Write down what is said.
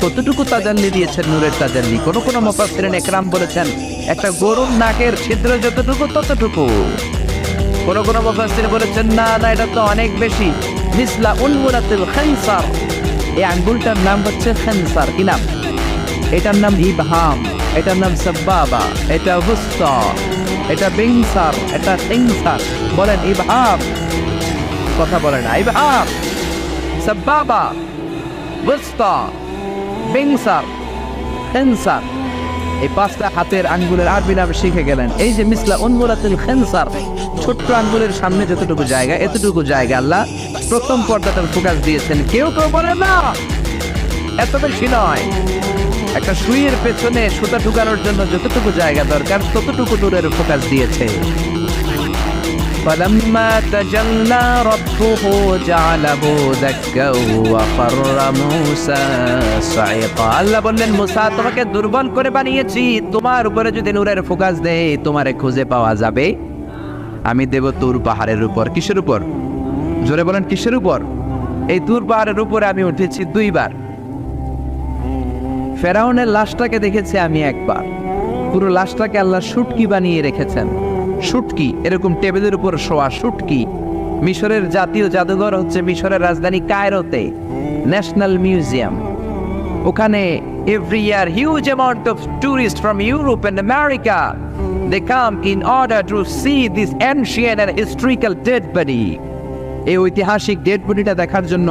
কতটুকু তাজাল্লি দিয়েছেন নূরের তাজাল্লি? কোন কোন মুফাসসিরিন একরাম বলেছেন একটা গরুর নাকের ছিদ্র যতটুকু ততটুকু। কোন কোন মুফাসসির বলেছেন না না, এটা তো অনেক বেশি। মিসলা উনমুরাতিল খানসার, এই আঙ্গুলটার নাম হচ্ছে খানসার। কি নাম? এটার নাম ইবহাম, এটার নাম সাব্বাবা, এটা বুসতা, এটা বিনসার, এটা তিনসার। বলেন ইবহাম, কথা বলে না। ইবহাম, সাব্বাবা, বুসতা, বিনসার, খানসার, এই পাঁচটা হাতের আঙ্গুলের আরবি নাম শিখে গেলেন। এই যে মিসলা উনমুরাতিল খানসার, ছোট্ট আঙ্গুলের সামনে যতটুকু জায়গা, এতটুকু জায়গা আল্লাহ প্রথম পর্দাটার ফোকাস দিয়েছেন। কেউ কেউ বলে না এত বেশি নয়, একটা সুইয়ের পেছনে সুতা ঢুকানোর জন্য যতটুকু জায়গা দরকার ততটুকু দূরের ফোকাস দিয়েছে। فَلَمَّا تَجَلَّى رَبُّهُ جَعَلَهُ دَكًّا وَخَرَّ مُوسَى صَعِقًا। আল্লাহ বললেন, মুসা তোমাকে দুর্বল করে বানিয়েছি, তোমার উপরে যদি নূরের ফোকাস দেই তোমারে খুঁজে পাওয়া যাবে। আমি দেব তুর পাহাড়ের উপর। কিসের উপর? জোরে বলেন, কিসের উপর? এই তুর পাহাড়ের উপরে আমি উঠেছি দুইবার। ফেরাউনের লাশটাকে দেখেছি আমি একবার। পুরো লাশটাকে আল্লাহ শুটকি বানিয়ে রেখেছেন। শুটকি, এরকম টেবিলের উপর শোয়া শুটকি। মিশরের জাতীয় জাদুঘর হচ্ছে মিশরের রাজধানী কায়রোতে, ন্যাশনাল মিউজিয়াম। ওখানে every year huge amount of tourist from Europe and America they come in order to see this ancient and historical dead body. এই ঐতিহাসিক ডেড বডিটা দেখার জন্য